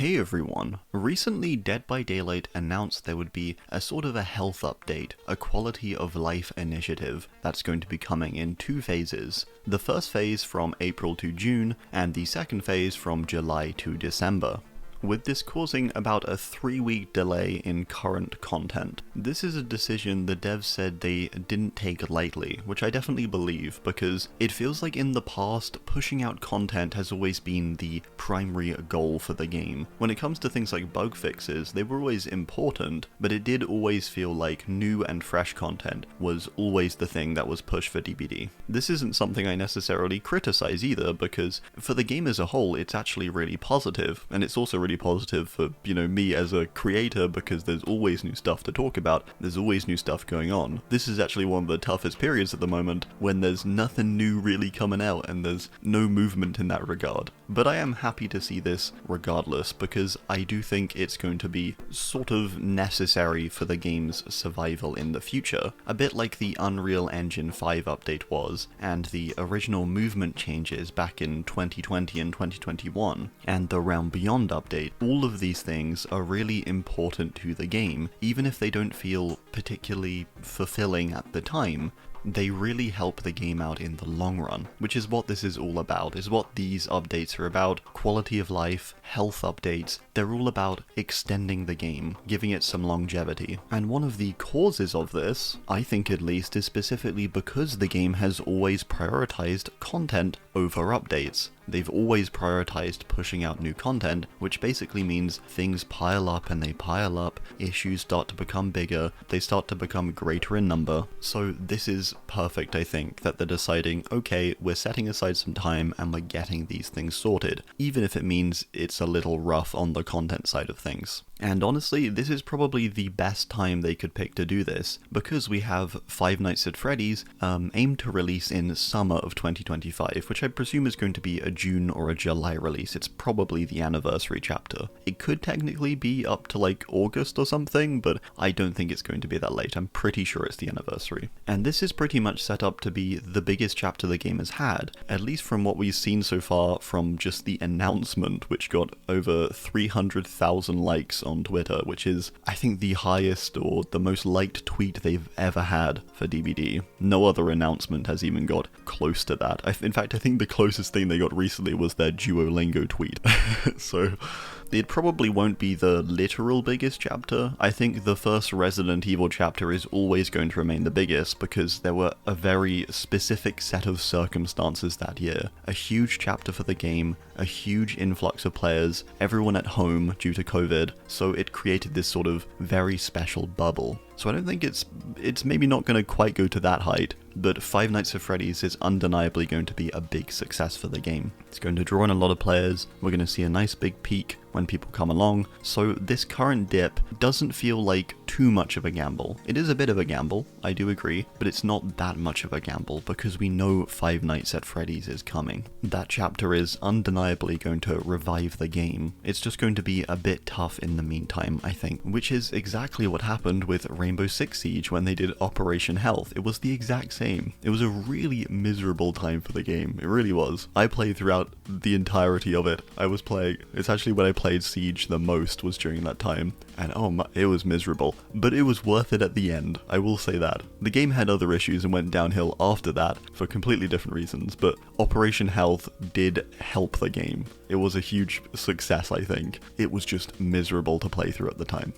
Hey everyone! Recently Dead by Daylight announced there would be a sort of a health update, a quality of life initiative that's going to be coming in two phases. The first phase from April to June, and the second phase from July to December, with this causing about a 3-week delay in current content. This is a decision the devs said they didn't take lightly, which I definitely believe, because it feels like in the past, pushing out content has always been the primary goal for the game. When it comes to things like bug fixes, they were always important, but it did always feel like new and fresh content was always the thing that was pushed for DBD. This isn't something I necessarily criticize either, because for the game as a whole, it's actually really positive, and it's also really positive for, me as a creator, because there's always new stuff to talk about, there's always new stuff going on. This is actually one of the toughest periods at the moment, when there's nothing new really coming out and there's no movement in that regard. But I am happy to see this regardless, because I do think it's going to be sort of necessary for the game's survival in the future, a bit like the Unreal Engine 5 update was, and the original movement changes back in 2020 and 2021, and the Realm Beyond update. All of these things are really important to the game, even if they don't feel particularly fulfilling at the time. They really help the game out in the long run, which is what this is all about, is what these updates are about. Quality of life, health updates, they're all about extending the game, giving it some longevity. And one of the causes of this, I think at least, is specifically because the game has always prioritized content over updates. They've always prioritized pushing out new content, which basically means things pile up and they pile up, issues start to become bigger, they start to become greater in number. So this is perfect, I think, that they're deciding, okay, we're setting aside some time and we're getting these things sorted, even if it means it's a little rough on the content side of things. And honestly, this is probably the best time they could pick to do this, because we have Five Nights at Freddy's aimed to release in summer of 2025, which I presume is going to be a June or a July release. It's probably the anniversary chapter. It could technically be up to like August or something, but I don't think it's going to be that late. I'm pretty sure it's the anniversary. And this is pretty much set up to be the biggest chapter the game has had, at least from what we've seen so far from just the announcement, which got over 300,000 likes on Twitter, which is, I think, the highest or the most liked tweet they've ever had for DBD. No other announcement has even got close to that. In fact, I think the closest thing they got recently was their Duolingo tweet. So it probably won't be the literal biggest chapter. I think the first Resident Evil chapter is always going to remain the biggest, because there were a very specific set of circumstances that year. A huge chapter for the game, a huge influx of players, everyone at home due to COVID, so it created this sort of very special bubble. So I don't think it's maybe not going to quite go to that height, but Five Nights at Freddy's is undeniably going to be a big success for the game. It's going to draw in a lot of players, we're going to see a nice big peak when people come along, so this current dip doesn't feel like too much of a gamble. It is a bit of a gamble, I do agree, but it's not that much of a gamble, because we know Five Nights at Freddy's is coming. That chapter is undeniably going to revive the game. It's just going to be a bit tough in the meantime, I think, which is exactly what happened with Rainbow Six Siege when they did Operation Health. It was the exact same. It was a really miserable time for the game. It really was. I played throughout the entirety of it. It's actually when I played Siege the most was during that time, and it was miserable, but it was worth it at the end, I will say that. The game had other issues and went downhill after that for completely different reasons, but Operation Health did help the game. It was a huge success, I think. It was just miserable to play through at the time.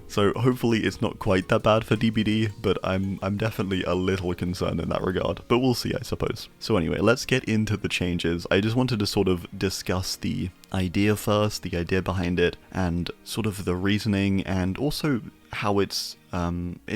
So hopefully it's not quite that bad for DBD, but I'm definitely a little concerned in that regard. But we'll see, I suppose. So anyway, let's get into the changes. I just wanted to sort of discuss the idea first, the idea behind it, and sort of the reasoning, and also how it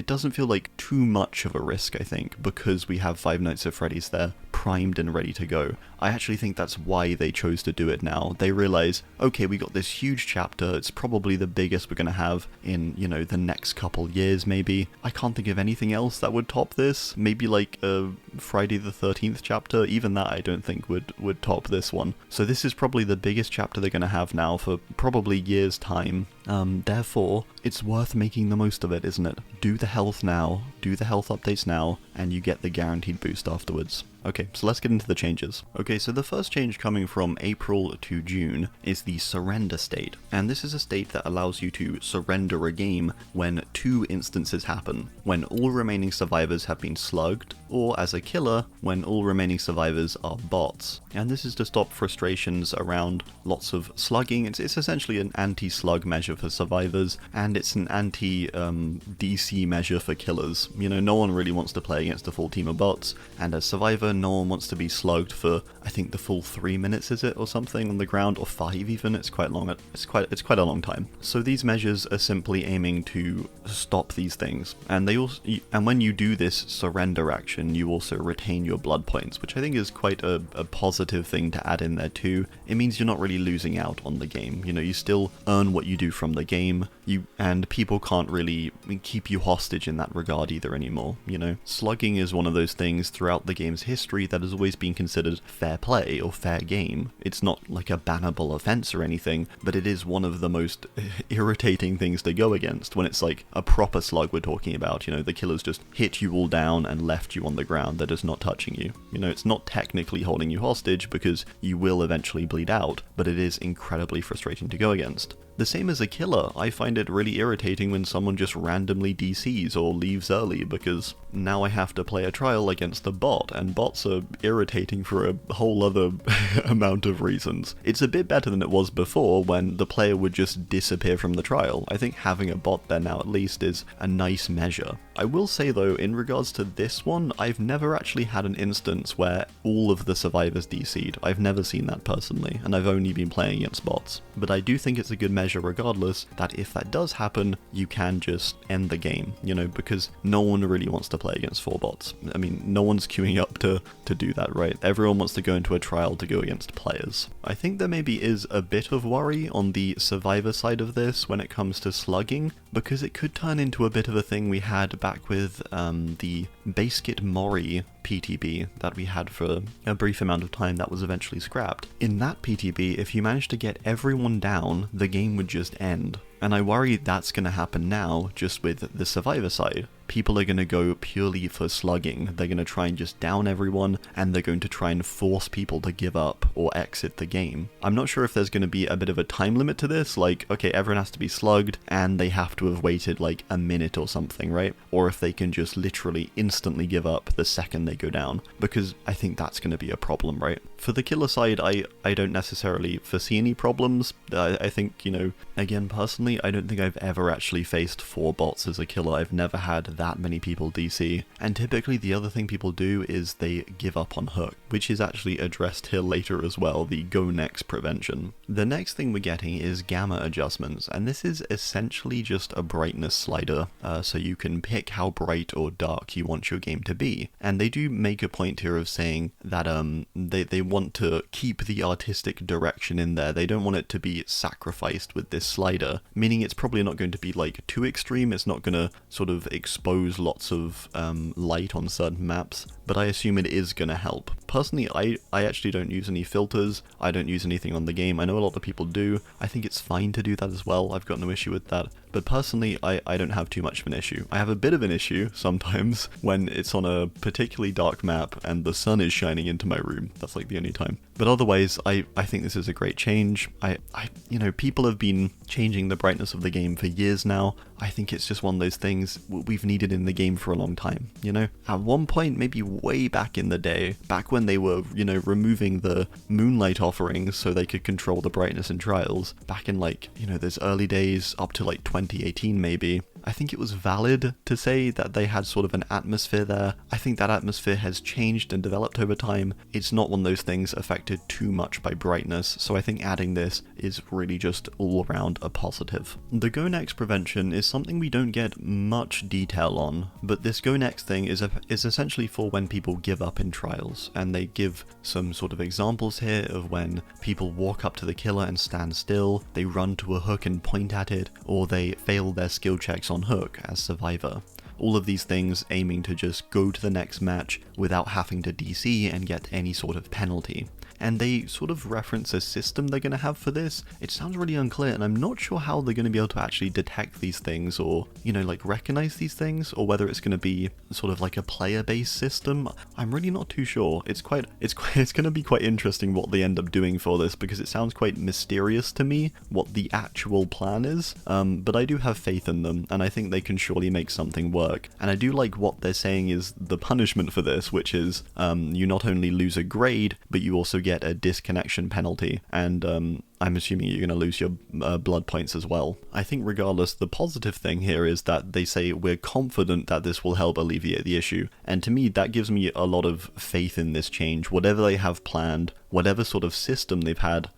doesn't feel like too much of a risk, I think, because we have Five Nights at Freddy's there, primed and ready to go. I actually think that's why they chose to do it now. They realize, okay, we got this huge chapter, it's probably the biggest we're going to have in, the next couple years, maybe. I can't think of anything else that would top this. Maybe like a Friday the 13th chapter, even that I don't think would top this one. So this is probably the biggest chapter they're going to have now for probably years' time. Therefore, it's worth making the most of it, isn't it? Do the health now, do the health updates now, and you get the guaranteed boost afterwards. Okay, so let's get into the changes. Okay, so the first change coming from April to June is the surrender state, and this is a state that allows you to surrender a game when 2 instances happen: when all remaining survivors have been slugged, or as a killer, when all remaining survivors are bots. And this is to stop frustrations around lots of slugging. It's essentially an anti-slug measure for survivors, and it's an anti-DC measure for killers. You know, no one really wants to play against a full team of bots, and as survivor, no one wants to be slugged for, I think, the full 3 minutes, is it, or something, on the ground, or 5 even. It's quite long. It's quite a long time. So these measures are simply aiming to stop these things, and when you do this surrender action, you also retain your blood points, which I think is quite a positive thing to add in there too. It means you're not really losing out on the game. You know, you still earn what you do from the game, and people can't really keep you hostage in that regard either anymore. You know, slugging is one of those things throughout the game's history that has always been considered fair play or fair game. It's not like a bannable offense or anything, but it is one of the most irritating things to go against when it's like a proper slug we're talking about. You know, the killer's just hit you all down and left you on the ground. They're just not touching you. You know, it's not technically holding you hostage because you will eventually bleed out, but it is incredibly frustrating to go against. The same as a killer, I find it really irritating when someone just randomly DCs or leaves early, because now I have to play a trial against a bot, and bots are irritating for a whole other amount of reasons. It's a bit better than it was before when the player would just disappear from the trial. I think having a bot there now at least is a nice measure. I will say though, in regards to this one, I've never actually had an instance where all of the survivors DC'd. I've never seen that personally, and I've only been playing against bots. But I do think it's a good measure regardless, that if that does happen, you can just end the game, you know, because no one really wants to play against 4 bots. I mean, no one's queuing up to do that, right? Everyone wants to go into a trial to go against players. I think there maybe is a bit of worry on the survivor side of this when it comes to slugging, because it could turn into a bit of a thing we had back with the Basket Mori PTB that we had for a brief amount of time that was eventually scrapped. In that PTB, if you managed to get everyone down, the game would just end. And I worry that's going to happen now, just with the survivor side. People are going to go purely for slugging. They're going to try and just down everyone, and they're going to try and force people to give up or exit the game. I'm not sure if there's going to be a bit of a time limit to this, like, okay, everyone has to be slugged, and they have to have waited like a minute or something, right? Or if they can just literally instantly give up the second they go down, because I think that's going to be a problem, right? For the killer side, I don't necessarily foresee any problems. I think, you know, again, personally, I don't think I've ever actually faced 4 bots as a killer. I've never had that many people DC, and typically the other thing people do is they give up on hook, which is actually addressed here later as well, the go next prevention. The next thing we're getting is gamma adjustments, and this is essentially just a brightness slider, so you can pick how bright or dark you want your game to be. And they do make a point here of saying that they want to keep the artistic direction in there. They don't want it to be sacrificed with this slider, meaning it's probably not going to be like too extreme. It's not going to sort of expose lots of light on certain maps, but I assume it is going to help. Personally, I actually don't use any filters. I don't use anything on the game. I know a lot of people do. I think it's fine to do that as well. I've got no issue with that. But personally, I don't have too much of an issue. I have a bit of an issue sometimes when it's on a particularly dark map and the sun is shining into my room. That's like the only time. But otherwise, I think this is a great change. You know, people have been changing the brightness of the game for years now. I think it's just one of those things we've needed in the game for a long time, you know? At one point, maybe way back in the day, back when they were, you know, removing the moonlight offerings so they could control the brightness in trials, back in like, you know, those early days up to like 2018 maybe, I think it was valid to say that they had sort of an atmosphere there. I think that atmosphere has changed and developed over time. It's not one of those things affected too much by brightness, so I think adding this is really just all around a positive. The go next prevention is something we don't get much detail on, but this go next thing is essentially for when people give up in trials, and they give some sort of examples here of when people walk up to the killer and stand still, they run to a hook and point at it, or they fail their skill checks on hook as survivor. All of these things aiming to just go to the next match without having to DC and get any sort of penalty. and they sort of reference a system they're going to have for this. It sounds really unclear, and I'm not sure how they're going to be able to actually detect these things, or, you know, like recognize these things, or whether it's going to be sort of like a player-based system. I'm really not too sure. It's going to be quite interesting what they end up doing for this, because it sounds quite mysterious to me what the actual plan is, but I do have faith in them, and I think they can surely make something work. And I do like what they're saying is the punishment for this, which is you not only lose a grade, but you also get a disconnection penalty, and I'm assuming you're going to lose your blood points as well. I think regardless, the positive thing here is that they say we're confident that this will help alleviate the issue, and to me that gives me a lot of faith in this change. Whatever they have planned, whatever sort of system they've had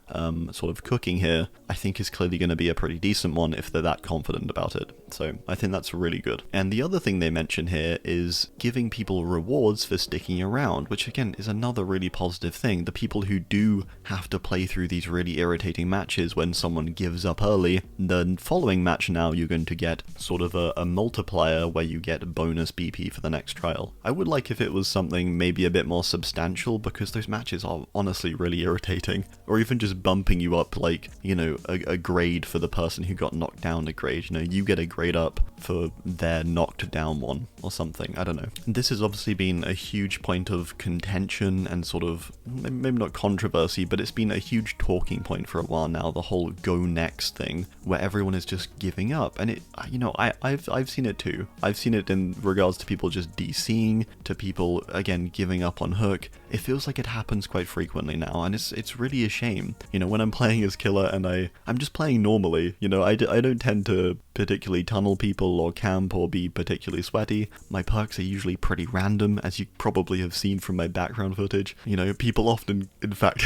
sort of cooking here, I think is clearly going to be a pretty decent one if they're that confident about it. So I think that's really good. And the other thing they mention here is giving people rewards for sticking around, which again is another really positive thing. The people who do have to play through these really irritating matches when someone gives up early, the following match now you're going to get sort of a multiplier where you get bonus BP for the next trial. I would like if it was something maybe a bit more substantial, because those matches are honestly really irritating, or even just bumping you up, like, you know, a grade for the person who got knocked down a grade. You know, you get a grade up for their knocked down one or something. I don't know. This has obviously been a huge point of contention and sort of, maybe not controversy, but it's been a huge talking point for a while now, the whole go next thing, where everyone is just giving up. And it, you know, I've seen it too. I've seen it in regards to people just DCing, to people again giving up on hook. It feels like it happens quite frequently now, and it's really a shame. You know, when I'm playing as killer and I'm just playing normally, you know, I don't tend to particularly tunnel people or camp or be particularly sweaty. My perks are usually pretty random, as you probably have seen from my background footage. You know, people often, in fact,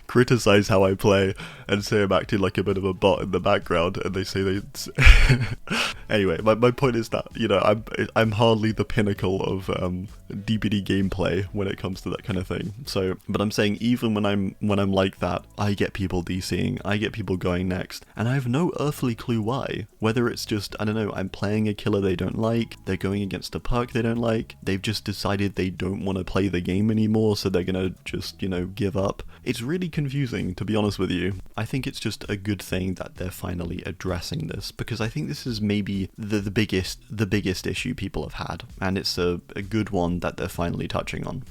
criticize how I play and say I'm acting like a bit of a bot in the background, and they say they anyway, my point is that, you know, I'm hardly the pinnacle of DBD gameplay when it comes to that kind of thing. So, but I'm saying even when I'm like that, I get people DCing, I get people going next, and I have no earthly clue why. Whether it's just, I don't know, I'm playing a killer they don't like, they're going against a perk they don't like, they've just decided they don't want to play the game anymore, so they're gonna just, you know, give up. It's really confusing, to be honest with you. I think it's just a good thing that they're finally addressing this, because I think this is maybe the biggest issue people have had, and it's a good one that they're finally touching on.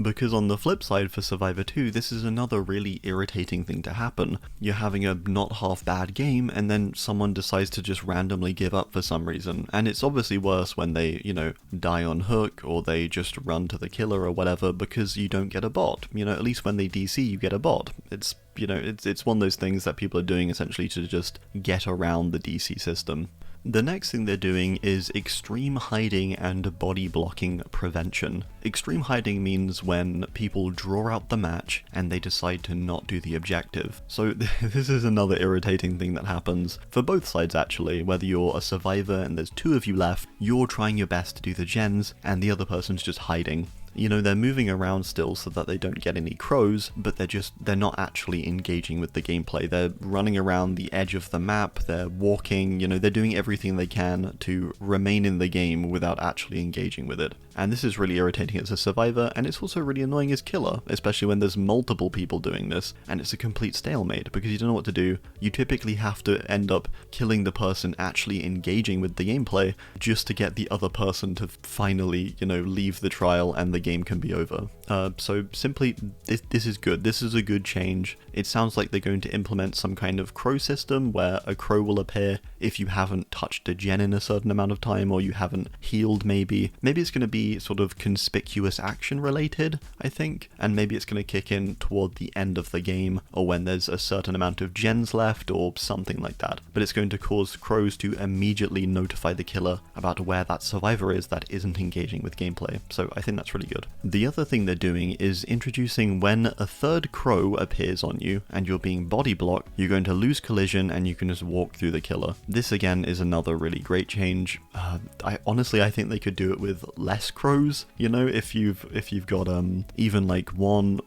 Because on the flip side for Survivor 2, this is another really irritating thing to happen. You're having a not half bad game, and then someone decides to just randomly give up for some reason. And it's obviously worse when they, you know, die on hook, or they just run to the killer or whatever, because you don't get a bot. You know, at least when they DC, you get a bot. It's, you know, it's one of those things that people are doing essentially to just get around the DC system. The next thing they're doing is extreme hiding and body blocking prevention. Extreme hiding means when people draw out the match and they decide to not do the objective. So this is another irritating thing that happens for both sides actually. Whether you're a survivor and there's two of you left, you're trying your best to do the gens and the other person's just hiding. You know, they're moving around still so that they don't get any crows, but they're not actually engaging with the gameplay. They're running around the edge of the map, they're walking, you know, they're doing everything they can to remain in the game without actually engaging with it. And this is really irritating as a survivor, and it's also really annoying as killer, especially when there's multiple people doing this, and it's a complete stalemate, because you don't know what to do. You typically have to end up killing the person actually engaging with the gameplay, just to get the other person to finally, you know, leave the trial and the game can be over. So simply, this is good. This is a good change. It sounds like they're going to implement some kind of crow system where a crow will appear if you haven't touched a gen in a certain amount of time, or you haven't healed maybe. Maybe it's going to be sort of conspicuous action related, I think, and maybe it's going to kick in toward the end of the game, or when there's a certain amount of gens left, or something like that. But it's going to cause crows to immediately notify the killer about where that survivor is that isn't engaging with gameplay. So I think that's really good. The other thing they're doing is introducing when a third crow appears on you and you're being body blocked, you're going to lose collision and you can just walk through the killer. This again is another really great change. I think they could do it with less crows, you know, if you've got even like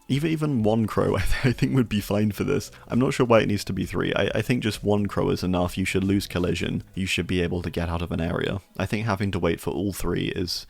even one crow, I think would be fine for this. I'm not sure why it needs to be 3. I think just 1 crow is enough. You should lose collision. You should be able to get out of an area. I think having to wait for all 3 is,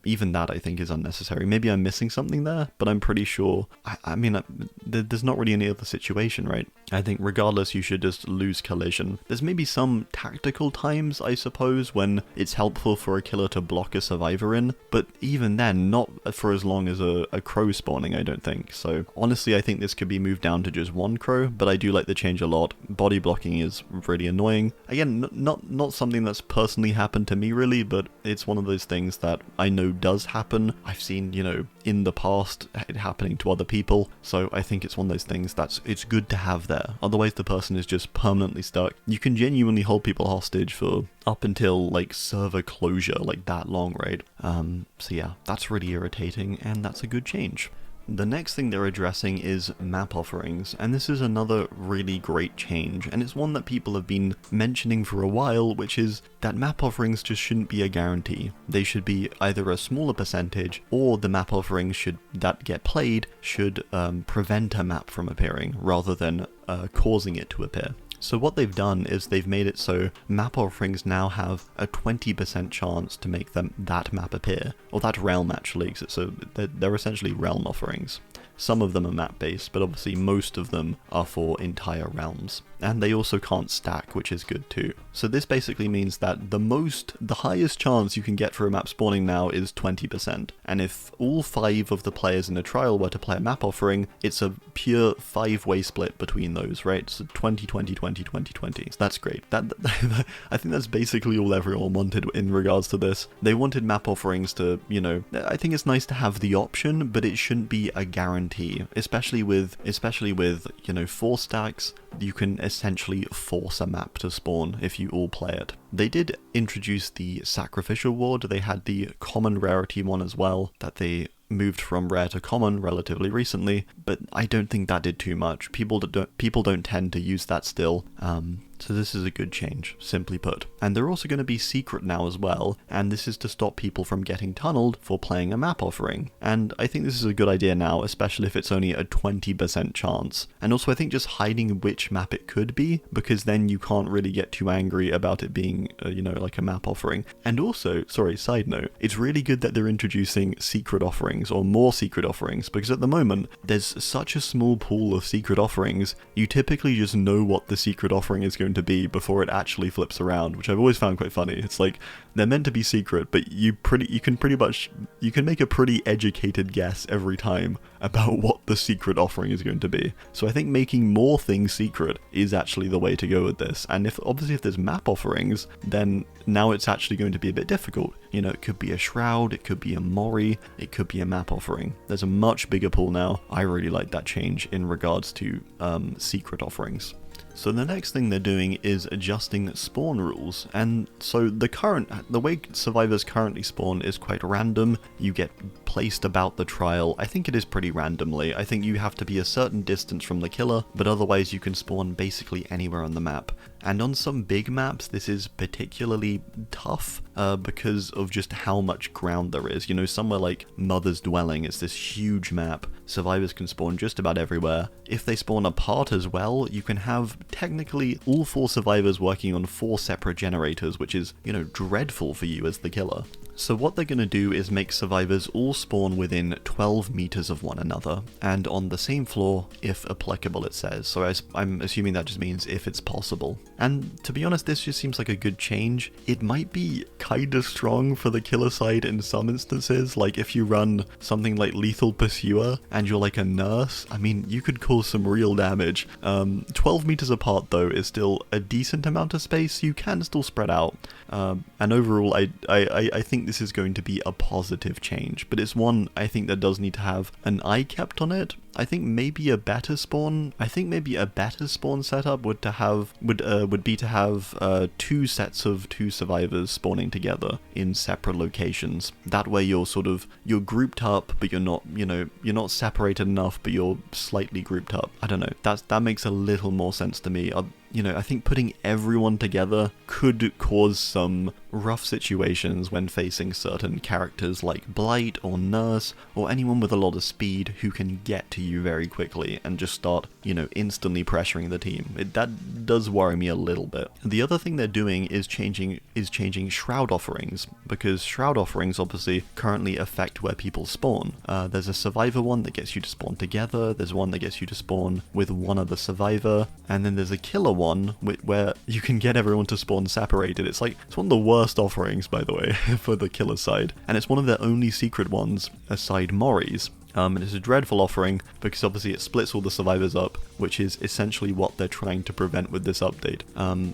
even that I think is unnecessary. Maybe I'm missing something there, but I'm pretty sure, I mean, there's not really any other situation, right? I think regardless, you should just lose collision. There's maybe some tactical times, I suppose, when it's helpful for a killer to block a survivor in, but even then, not for as long as a crow spawning, I don't think. So honestly, I think this could be moved down to just 1 crow, but I do like the change a lot. Body blocking is really annoying. Again, not something that's personally happened to me really, but it's one of those things that I know does happen. I've seen, you know, in the past it happening to other people, so I think it's one of those things it's good to have there. Otherwise the person is just permanently stuck. You can genuinely hold people hostage for up until like server closure, like that long, right? So yeah, that's really irritating, and that's a good change. The next thing they're addressing is map offerings, and this is another really great change, and it's one that people have been mentioning for a while, which is that map offerings just shouldn't be a guarantee. They should be either a smaller percentage, or the map offerings that get played should prevent a map from appearing, rather than causing it to appear. So what they've done is they've made it so map offerings now have a 20% chance to make that map appear, or that realm actually, so they're essentially realm offerings. Some of them are map-based, but obviously most of them are for entire realms. And they also can't stack, which is good too. So this basically means that the highest chance you can get for a map spawning now is 20%. And if all 5 of the players in a trial were to play a map offering, it's a pure 5-way split between those, right? So 20, 20, 20, 20, 20. So that's great. I think that's basically all everyone wanted in regards to this. They wanted map offerings to, you know, I think it's nice to have the option, but it shouldn't be a guarantee. Especially with, you know, 4 stacks, you can essentially force a map to spawn if you all play it. They did introduce the sacrificial ward. They had the common rarity one as well, that they moved from rare to common relatively recently, but I don't think that did too much. People don't tend to use that still. So this is a good change, simply put. And they're also going to be secret now as well, and this is to stop people from getting tunneled for playing a map offering. And I think this is a good idea now, especially if it's only a 20% chance. And also I think just hiding which map it could be, because then you can't really get too angry about it being, you know, like a map offering. And also, sorry, side note, it's really good that they're introducing secret offerings, or more secret offerings, because at the moment, there's such a small pool of secret offerings, you typically just know what the secret offering is going to be before it actually flips around, which I've always found quite funny. It's like they're meant to be secret, but you can make a pretty educated guess every time about what the secret offering is going to be. So I think making more things secret is actually the way to go with this. And if there's map offerings, then now it's actually going to be a bit difficult. You know, it could be a shroud, it could be a mori, it could be a map offering. There's a much bigger pool now. I really like that change in regards to secret offerings. So the next thing they're doing is adjusting spawn rules, and so the way survivors currently spawn is quite random. You get placed about the trial. I think it is pretty randomly. I think you have to be a certain distance from the killer, but otherwise you can spawn basically anywhere on the map. And on some big maps, this is particularly tough because of just how much ground there is. You know, somewhere like Mother's Dwelling, it's this huge map. Survivors can spawn just about everywhere. If they spawn apart as well, you can have technically all 4 survivors working on 4 separate generators, which is, you know, dreadful for you as the killer. So what they're going to do is make survivors all spawn within 12 meters of one another, and on the same floor, if applicable, it says. So I'm assuming that just means if it's possible. And to be honest, this just seems like a good change. It might be kinda strong for the killer side in some instances, like if you run something like Lethal Pursuer, and you're like a nurse, I mean, you could cause some real damage. 12 meters apart though is still a decent amount of space, you can still spread out. And overall, I think this is going to be a positive change, but it's one I think that does need to have an eye kept on it. I think maybe a better spawn setup would be to have 2 sets of 2 survivors spawning together in separate locations. That way you're grouped up, but you're not separated enough, but you're slightly grouped up. I don't know. That makes a little more sense to me. I think putting everyone together could cause some rough situations when facing certain characters like Blight or Nurse or anyone with a lot of speed who can get to you very quickly and just start, instantly pressuring the team. That does worry me a little bit. The other thing they're doing is changing Shroud offerings, because Shroud offerings obviously currently affect where people spawn. There's a Survivor one that gets you to spawn together, there's one that gets you to spawn with one other Survivor, and then there's a Killer one where you can get everyone to spawn separated. It's one of the worst offerings, by the way, for the Killer side, and it's one of their only secret ones aside Mori's. And it's a dreadful offering because obviously it splits all the survivors up, which is essentially what they're trying to prevent with this update.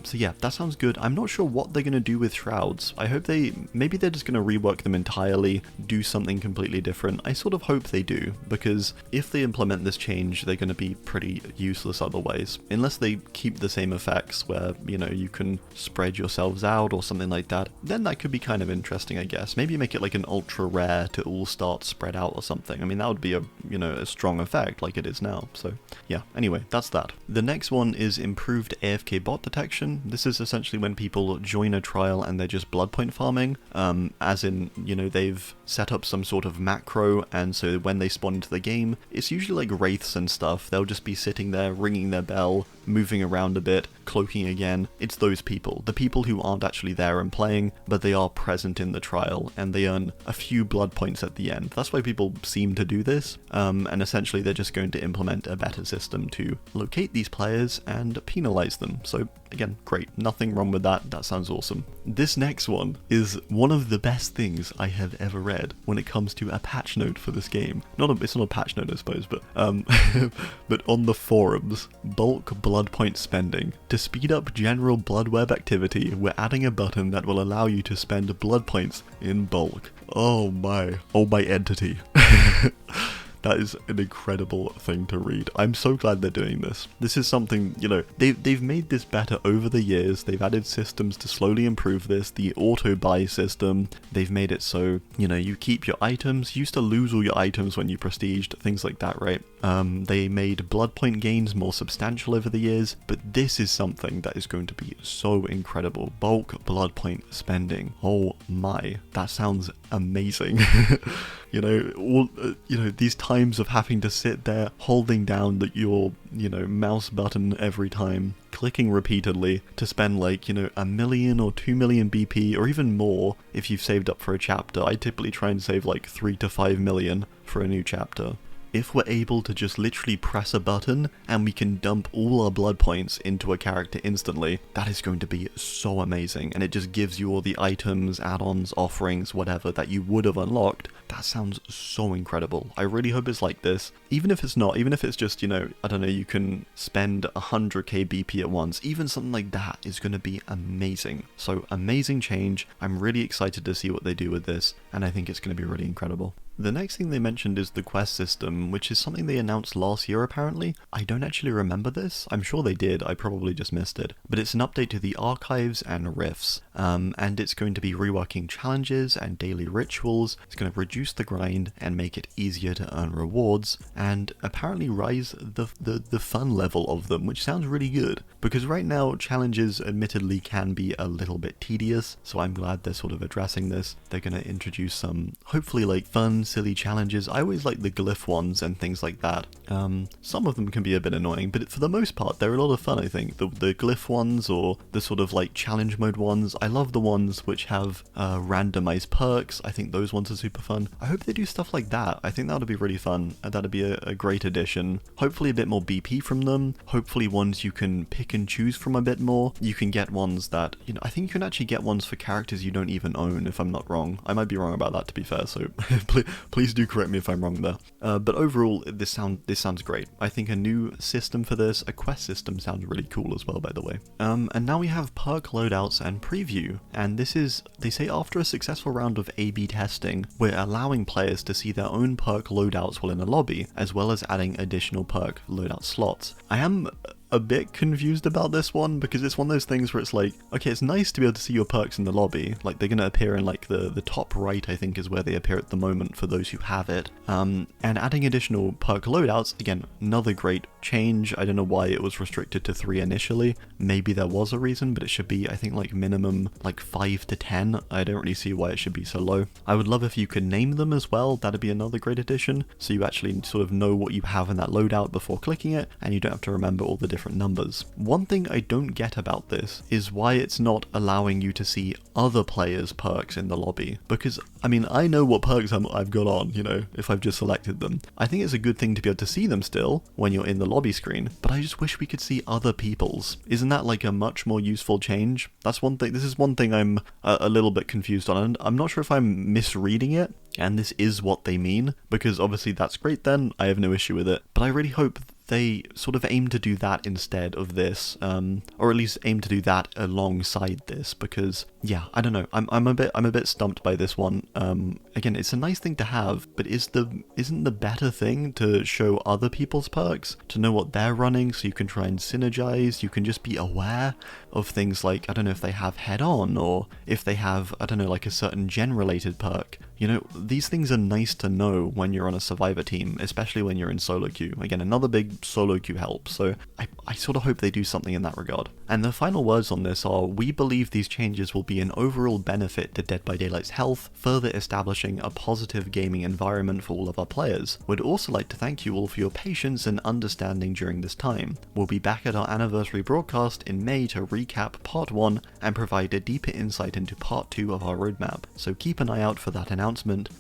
So yeah, that sounds good. I'm not sure what they're going to do with Shrouds. I hope maybe they're just going to rework them entirely, do something completely different. I sort of hope they do, because if they implement this change, they're going to be pretty useless otherwise. Unless they keep the same effects where, you can spread yourselves out or something like that, then that could be kind of interesting, I guess. Maybe make it like an ultra rare to all start spread out or something. I mean, that would be a strong effect like it is now. So yeah, anyway, that's that. The next one is improved AFK bot detection. This is essentially when people join a trial and they're just blood point farming, as in, they've set up some sort of macro, and so when they spawn into the game, it's usually like wraiths and stuff. They'll just be sitting there ringing their bell, moving around a bit, cloaking again. It's those people, the people who aren't actually there and playing, but they are present in the trial, and they earn a few blood points at the end. That's why people seem to do this, and essentially they're just going to implement a better system to locate these players and penalize them. So again, great, nothing wrong with that. That sounds awesome. This next one is one of the best things I have ever read when it comes to a patch note for this game. It's not a patch note, I suppose, but but on the forums, bulk blood point spending. To speed up general blood web activity, we're adding a button that will allow you to spend blood points in bulk. Oh my entity. That is an incredible thing to read. I'm so glad they're doing this. This is something, they've made this better over the years. They've added systems to slowly improve this. The auto buy system, they've made it so, you keep your items. You used to lose all your items when you prestiged, things like that, right? They made blood point gains more substantial over the years, but this is something that is going to be so incredible. Bulk blood point spending. Oh my, that sounds amazing. These times of having to sit there holding down your mouse button every time, clicking repeatedly to spend like, 1 million or 2 million BP or even more if you've saved up for a chapter. I typically try and save like 3 to 5 million for a new chapter. If we're able to just literally press a button and we can dump all our blood points into a character instantly, that is going to be so amazing, and it just gives you all the items, add-ons, offerings, whatever that you would have unlocked. That sounds so incredible. I really hope it's like this. Even if it's not, even if it's just, I don't know, you can spend 100k BP at once, even something like that is going to be amazing. So amazing change. I'm really excited to see what they do with this, and I think it's going to be really incredible. The next thing they mentioned is the quest system, which is something they announced last year apparently. I don't actually remember this. I'm sure they did, I probably just missed it. But it's an update to the archives and rifts, and it's going to be reworking challenges and daily rituals. It's going to reduce the grind and make it easier to earn rewards, and apparently raise the fun level of them, which sounds really good. Because right now, challenges admittedly can be a little bit tedious, so I'm glad they're sort of addressing this. They're going to introduce some, hopefully like fun, silly challenges. I always like the glyph ones and things like that. Some of them can be a bit annoying, but for the most part, they're a lot of fun, I think. The glyph ones, or the sort of like challenge mode ones. I love the ones which have randomized perks. I think those ones are super fun. I hope they do stuff like that. I think that would be really fun. That'd be a great addition. Hopefully a bit more BP from them. Hopefully ones you can pick and choose from a bit more. You can get ones that, I think you can actually get ones for characters you don't even own, if I'm not wrong. I might be wrong about that, to be fair, so Please do correct me if I'm wrong there. But overall, this sounds great. I think a new system for this, a quest system, sounds really cool as well, by the way. And now we have perk loadouts and preview, and this is, they say, after a successful round of A/B testing, we're allowing players to see their own perk loadouts while in a lobby, as well as adding additional perk loadout slots. I am a bit confused about this one, because it's one of those things where it's like, okay, it's nice to be able to see your perks in the lobby, like they're going to appear in like the top right, I think is where they appear at the moment for those who have it, and adding additional perk loadouts, again, another great change. I don't know why it was restricted to 3 initially, maybe there was a reason, but it should be, I think, like minimum like 5 to 10, I don't really see why it should be so low. I would love if you could name them as well, that'd be another great addition, so you actually sort of know what you have in that loadout before clicking it, and you don't have to remember all the different numbers. One thing I don't get about this is why it's not allowing you to see other players' perks in the lobby, because, I mean, I know what perks I've got on, you know, if I've just selected them. I think it's a good thing to be able to see them still when you're in the lobby screen, but I just wish we could see other people's. Isn't that like a much more useful change? That's one thing, this is one thing I'm a little bit confused on, and I'm not sure if I'm misreading it, and this is what they mean, because obviously that's great then, I have no issue with it, but I really hope they sort of aim to do that instead of this, or at least aim to do that alongside this, because yeah, I don't know, I'm a bit stumped by this one. Again, it's a nice thing to have, but isn't the better thing to show other people's perks, to know what they're running, so you can try and synergize, you can just be aware of things like, I don't know if they have head on, or if they have, I don't know, like a certain gen related perk. You know, these things are nice to know when you're on a survivor team, especially when you're in solo queue. Again, another big solo queue help, so I sort of hope they do something in that regard. And the final words on this are, we believe these changes will be an overall benefit to Dead by Daylight's health, further establishing a positive gaming environment for all of our players. We'd also like to thank you all for your patience and understanding during this time. We'll be back at our anniversary broadcast in May to recap Part 1 and provide a deeper insight into Part 2 of our roadmap, so keep an eye out for that announcement.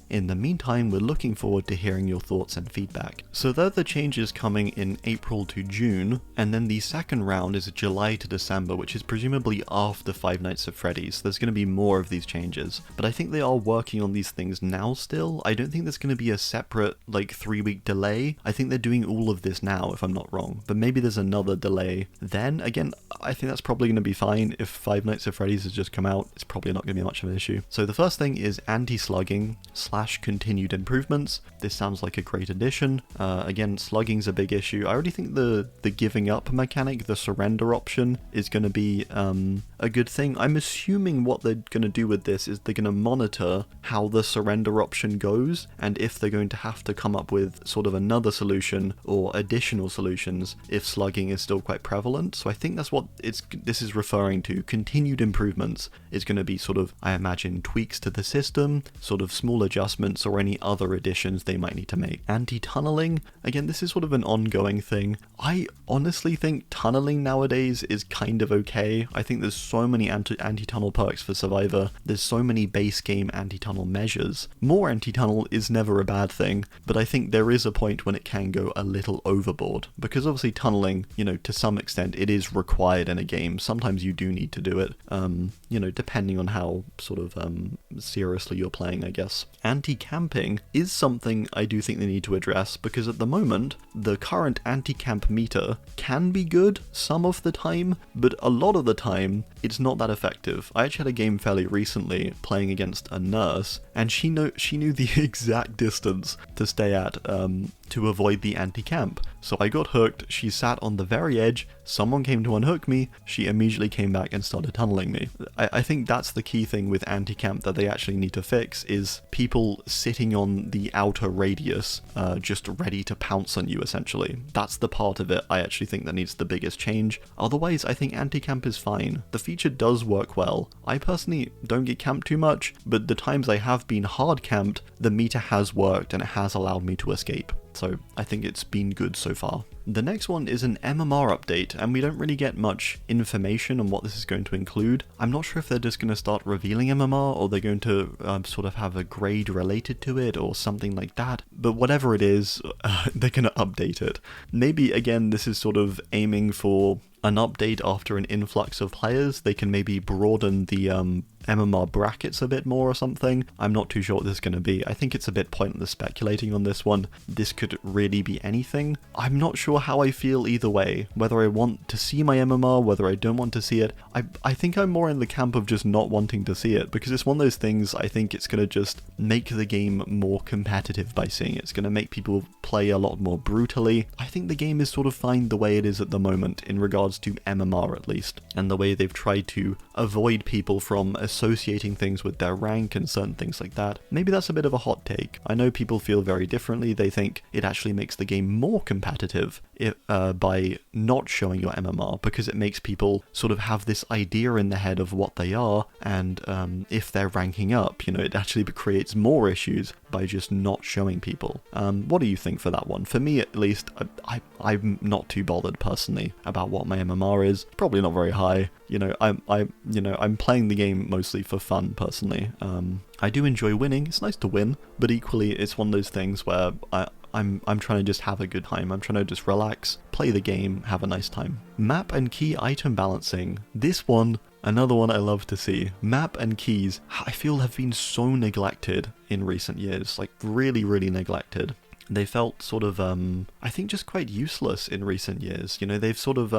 In the meantime, we're looking forward to hearing your thoughts and feedback. So there are the changes coming in April to June, and then the second round is July to December, which is presumably after Five Nights at Freddy's. There's going to be more of these changes, but I think they are working on these things now still. I don't think there's going to be a separate, like, 3-week delay. I think they're doing all of this now, if I'm not wrong, but maybe there's another delay. Then, again, I think that's probably going to be fine. If Five Nights at Freddy's has just come out, it's probably not going to be much of an issue. So the first thing is Anti-Slugging / continued improvements. This sounds like a great addition. Again, slugging's a big issue. I already think the giving up mechanic, the surrender option, is going to be a good thing. I'm assuming what they're going to do with this is they're going to monitor how the surrender option goes, and if they're going to have to come up with sort of another solution or additional solutions if slugging is still quite prevalent. So I think that's what this is referring to. Continued improvements is going to be sort of, I imagine, tweaks to the system, sort of small adjustments or any other additions they might need to make. Anti-tunneling, again, this is sort of an ongoing thing. I honestly think tunneling nowadays is kind of okay. I think there's so many anti-tunnel perks for Survivor. There's so many base game anti-tunnel measures. More anti-tunnel is never a bad thing, but I think there is a point when it can go a little overboard, because obviously tunneling, you know, to some extent it is required in a game. Sometimes you do need to do it, you know, depending on how sort of seriously you're playing, I guess. Anti-camping is something I do think they need to address, because at the moment, the current anti-camp meter can be good some of the time, but a lot of the time, it's not that effective. I actually had a game fairly recently playing against a nurse, and she knew the exact distance to stay at to avoid the anti-camp. So I got hooked, she sat on the very edge, someone came to unhook me, she immediately came back and started tunneling me. I think that's the key thing with anti-camp that they actually need to fix, is people sitting on the outer radius, just ready to pounce on you, essentially. That's the part of it I actually think that needs the biggest change. Otherwise, I think anti-camp is fine. The feature does work well. I personally don't get camped too much, but the times I have been hard camped, the meter has worked and it has allowed me to escape. So I think it's been good so far. The next one is an MMR update, and we don't really get much information on what this is going to include. I'm not sure if they're just going to start revealing MMR, or they're going to sort of have a grade related to it, or something like that. But whatever it is, they're going to update it. Maybe, again, this is sort of aiming for an update after an influx of players, they can maybe broaden the MMR brackets a bit more or something. I'm not too sure what this is going to be. I think it's a bit pointless speculating on this one. This could really be anything. I'm not sure how I feel either way, whether I want to see my MMR, whether I don't want to see it. I think I'm more in the camp of just not wanting to see it, because it's one of those things. I think it's going to just make the game more competitive by seeing it. It's going to make people play a lot more brutally. I think the game is sort of fine the way it is at the moment, in regards to MMR at least, and the way they've tried to avoid people from associating things with their rank and certain things like that. Maybe that's a bit of a hot take. I know people feel very differently. They think it actually makes the game more competitive by not showing your MMR, because it makes people sort of have this idea in their head of what they are, and if they're ranking up, it actually creates more issues by just not showing people. What do you think for that one? For me, at least, I'm not too bothered personally about what my MMR is. Probably not very high. I'm playing the game mostly for fun personally. I do enjoy winning. It's nice to win, but equally, it's one of those things where I'm trying to just have a good time. I'm trying to just relax, play the game, have a nice time. Map and key item balancing. This one, another one I love to see. Map and keys, I feel, have been so neglected in recent years, like really, really neglected. They felt sort of, I think, just quite useless in recent years. They've sort of,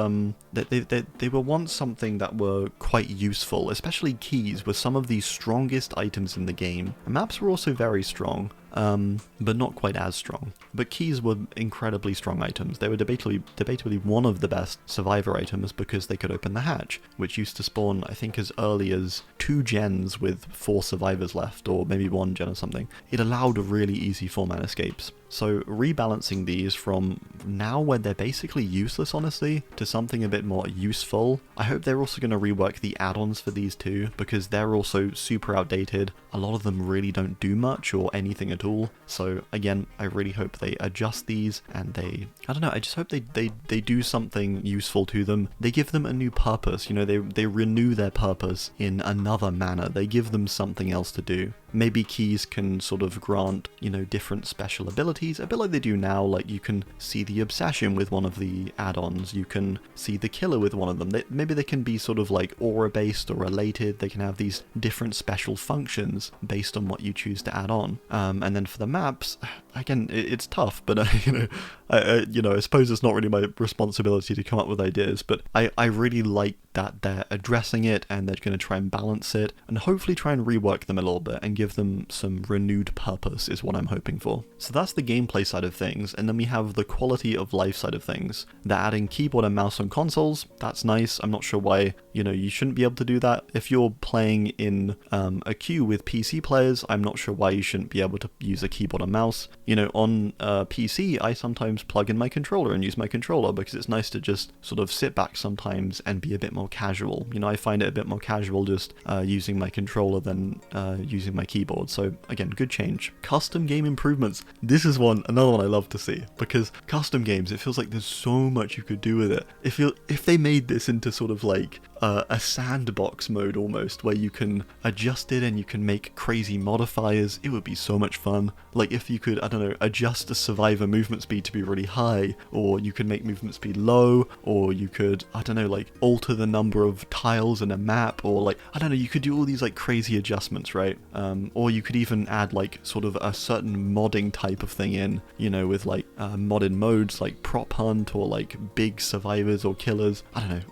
they were once something that were quite useful, especially keys were some of the strongest items in the game. Maps were also very strong, but not quite as strong. But keys were incredibly strong items. They were debatably one of the best survivor items, because they could open the hatch, which used to spawn, I think, as early as 2 gens with 4 survivors left, or maybe 1 gen or something. It allowed really easy 4-man escapes. So rebalancing these from now, where they're basically useless, honestly, to something a bit more useful. I hope they're also going to rework the add-ons for these too, because they're also super outdated. A lot of them really don't do much or anything at all. So again, I really hope they adjust these, and I just hope they do something useful to them. They give them a new purpose, they renew their purpose in another manner. They give them something else to do. Maybe keys can sort of grant, different special abilities, a bit like they do now. Like, you can see the obsession with one of the add-ons, you can see the killer with one of them. Maybe they can be sort of like aura-based or related. They can have these different special functions based on what you choose to add on. And then for the maps, again, it's tough, but I suppose it's not really my responsibility to come up with ideas, but I really like that they're addressing it, and they're going to try and balance it, and hopefully try and rework them a little bit and give them some renewed purpose is what I'm hoping for. So that's the gameplay side of things, and then we have the quality of life side of things. They're adding keyboard and mouse on consoles. That's nice. I'm not sure why, you shouldn't be able to do that. If you're playing in a queue with PC players, I'm not sure why you shouldn't be able to use a keyboard and mouse. On PC, I sometimes plug in my controller and use my controller, because it's nice to just sort of sit back sometimes and be a bit more casual. I find it a bit more casual just using my controller than using my keyboard. So again, good change. Custom game improvements. This is another one I love to see, because custom games, it feels like there's so much you could do with it. If they made this into sort of like a sandbox mode almost, where you can adjust it and you can make crazy modifiers, it would be so much fun. Like, if you could, adjust the survivor movement speed to be really high, or you could make movement speed low, or you could, alter the number of tiles in a map, or you could do all these like crazy adjustments, right? Or you could even add like sort of a certain modding type of thing in, with like modded modes like prop hunt, or like big survivors or killers.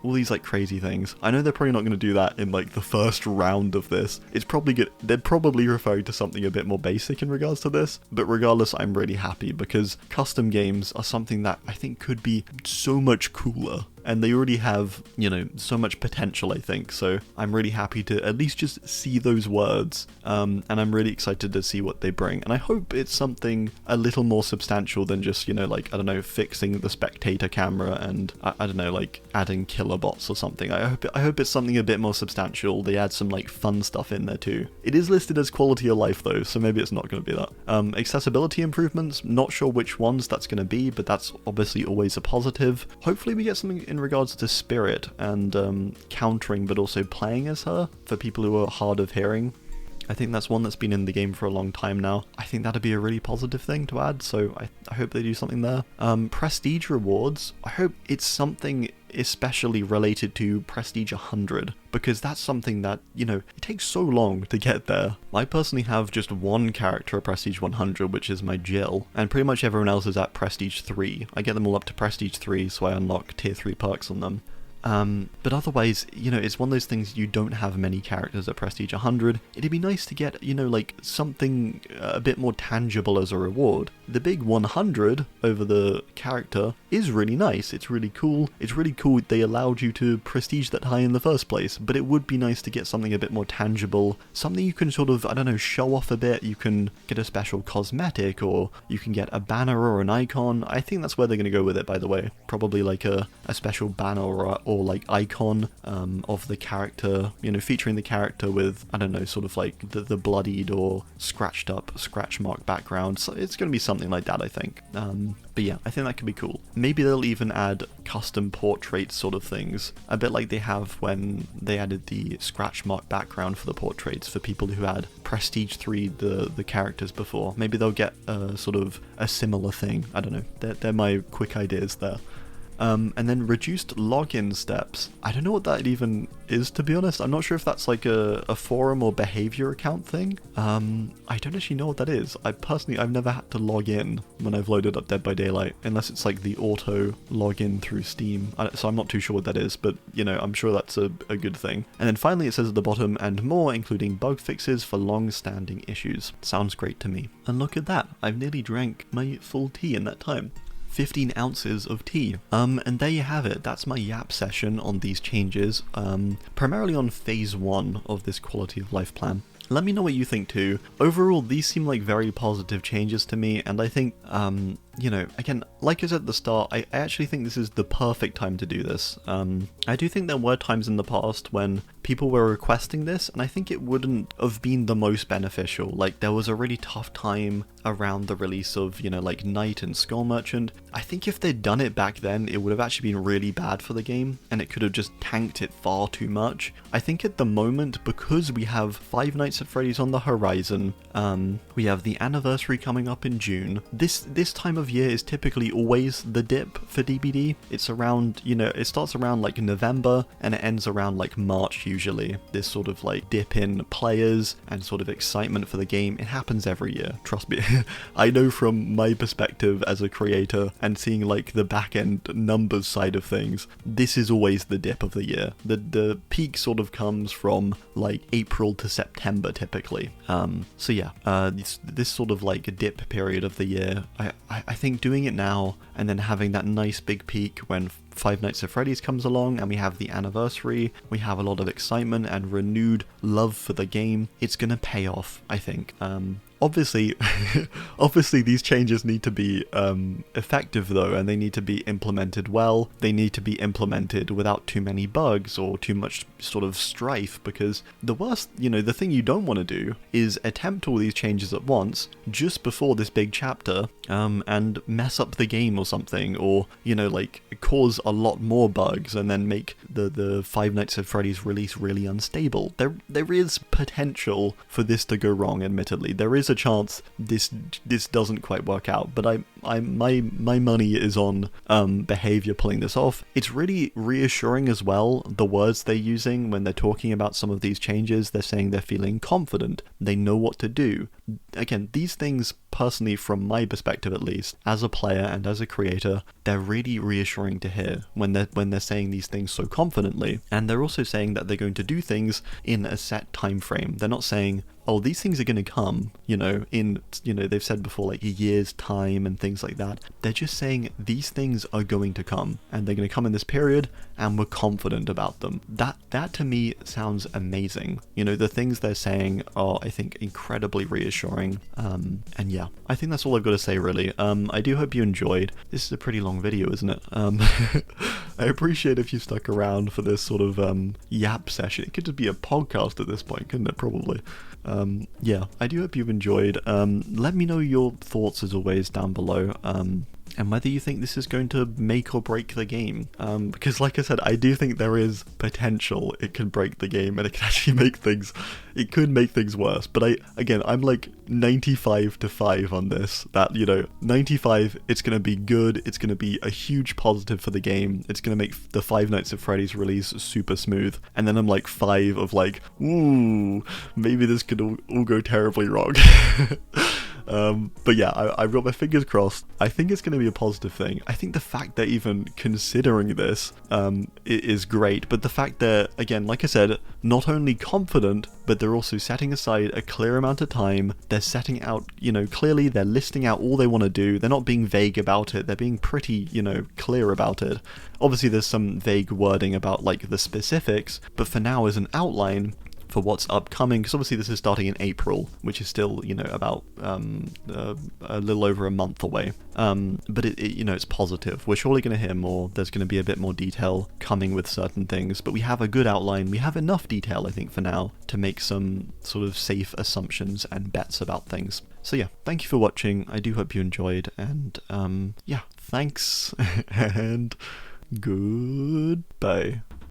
All these like crazy things. I know they're probably not going to do that in like the first round of this. It's probably good. They're probably referring to something a bit more basic in regards to this, but regardless, I'm really happy, because custom games are something that I think could be so much cooler. And they already have, so much potential, I think. So I'm really happy to at least just see those words. And I'm really excited to see what they bring. And I hope it's something a little more substantial than just, fixing the spectator camera and, adding killer bots or something. I hope it's something a bit more substantial. They add some, fun stuff in there too. It is listed as quality of life, though, so maybe it's not going to be that. Accessibility improvements, not sure which ones that's going to be, but that's obviously always a positive. Hopefully we get something in regards to Spirit and countering, but also playing as her for people who are hard of hearing. I think that's one that's been in the game for a long time now. I think that'd be a really positive thing to add, so I hope they do something there. Prestige rewards, I hope it's something especially related to Prestige 100, because that's something that, you know, it takes so long to get there. I personally have just one character at Prestige 100, which is my Jill, and pretty much everyone else is at Prestige 3. I get them all up to Prestige 3, so I unlock tier 3 perks on them. But otherwise, you know, it's one of those things, you don't have many characters at Prestige 100. It'd be nice to get, you know, like something a bit more tangible as a reward. The big 100 over the character is really nice. It's really cool. It's really cool they allowed you to prestige that high in the first place, but it would be nice to get something a bit more tangible, something you can sort of, I don't know, show off a bit. You can get a special cosmetic, or you can get a banner or an icon. I think that's where they're going to go with it, by the way. Probably like a special banner or like icon of the character, you know, featuring the character with, I don't know, sort of like the bloodied or scratched up, scratch mark background. So it's going to be something like that, I think. But yeah, I think that could be cool. Maybe they'll even add custom portraits sort of things, a bit like they have when they added the scratch mark background for the portraits for people who had Prestige 3 the characters before. Maybe they'll get sort of a similar thing. I don't know. They're my quick ideas there. And then reduced login steps. I don't know what that even is, to be honest. I'm not sure if that's like a forum or behavior account thing. I don't actually know what that is. I've never had to log in when I've loaded up Dead by Daylight, unless it's like the auto login through Steam. So I'm not too sure what that is, but you know, I'm sure that's a good thing. And then finally it says at the bottom, and more, including bug fixes for long-standing issues. Sounds great to me. And look at that, I've nearly drank my full tea in that time. 15 ounces of tea. And there you have it. That's my yap session on these changes, primarily on phase 1 of this quality of life plan. Let me know what you think too. Overall, these seem like very positive changes to me, and I think, you know, again, like I said at the start, I actually think this is the perfect time to do this. I do think there were times in the past when people were requesting this, and I think it wouldn't have been the most beneficial. Like, there was a really tough time around the release of, you know, like Knight and Skull Merchant. I think if they'd done it back then, it would have actually been really bad for the game, and it could have just tanked it far too much. I think at the moment, because we have Five Nights at Freddy's on the horizon, we have the anniversary coming up in June, this time of year is typically always the dip for DBD. It's around, you know, it starts around like November and it ends around like March usually. This sort of like dip in players and sort of excitement for the game. It happens every year, trust me. I know from my perspective as a creator and seeing like the back end numbers side of things, this is always the dip of the year. The peak sort of comes from like April to September typically. So yeah, this sort of like a dip period of the year, I think doing it now and then having that nice big peak when Five Nights at Freddy's comes along and we have the anniversary, we have a lot of excitement and renewed love for the game, it's gonna pay off, I think. Obviously, these changes need to be effective though, and they need to be implemented well. They need to be implemented without too many bugs or too much sort of strife, because the worst, you know, the thing you don't want to do is attempt all these changes at once just before this big chapter and mess up the game or something, or, you know, like cause a lot more bugs and then make the Five Nights at Freddy's release really unstable. There is potential for this to go wrong, admittedly. There is a chance this doesn't quite work out, but my money is on behavior pulling this off. It's really reassuring as well, the words they're using when they're talking about some of these changes. They're saying they're feeling confident, they know what to do. Again, these things, personally, from my perspective at least, as a player and as a creator, they're really reassuring to hear when they're saying these things so confidently. And they're also saying that they're going to do things in a set time frame. They're not saying, oh, these things are going to come, you know, in, you know, they've said before, like a year's time and things like that. They're just saying these things are going to come, and they're going to come in this period, and we're confident about them. That to me sounds amazing. You know, the things they're saying are, I think, incredibly reassuring. And yeah, I think that's all I've got to say, really. I do hope you enjoyed. This is a pretty long video, isn't it? I appreciate if you stuck around for this sort of yap session. It could just be a podcast at this point, couldn't it? Probably. Yeah, I do hope you've enjoyed. Let me know your thoughts as always down below. and whether you think this is going to make or break the game. Because like I said, I do think there is potential it can break the game, and it can actually make things, it could make things worse. But I'm like 95-5 on this, that, you know, 95, it's going to be good, it's going to be a huge positive for the game, it's going to make the Five Nights at Freddy's release super smooth, and then I'm like 5 of like, ooh, maybe this could all go terribly wrong. But yeah, I've got my fingers crossed. I think it's going to be a positive thing. I think the fact they're even considering this is great, but the fact they're, again, like I said, not only confident, but they're also setting aside a clear amount of time. They're setting out, you know, clearly they're listing out all they want to do. They're not being vague about it. They're being pretty, you know, clear about it. Obviously there's some vague wording about like the specifics, but for now as an outline for what's upcoming, because obviously this is starting in April, which is still, you know, about a little over a month away. But it you know, it's positive. We're surely going to hear more. There's going to be a bit more detail coming with certain things, but we have a good outline. We have enough detail, I think, for now to make some sort of safe assumptions and bets about things. So yeah, thank you for watching. I do hope you enjoyed, and yeah, thanks, and goodbye.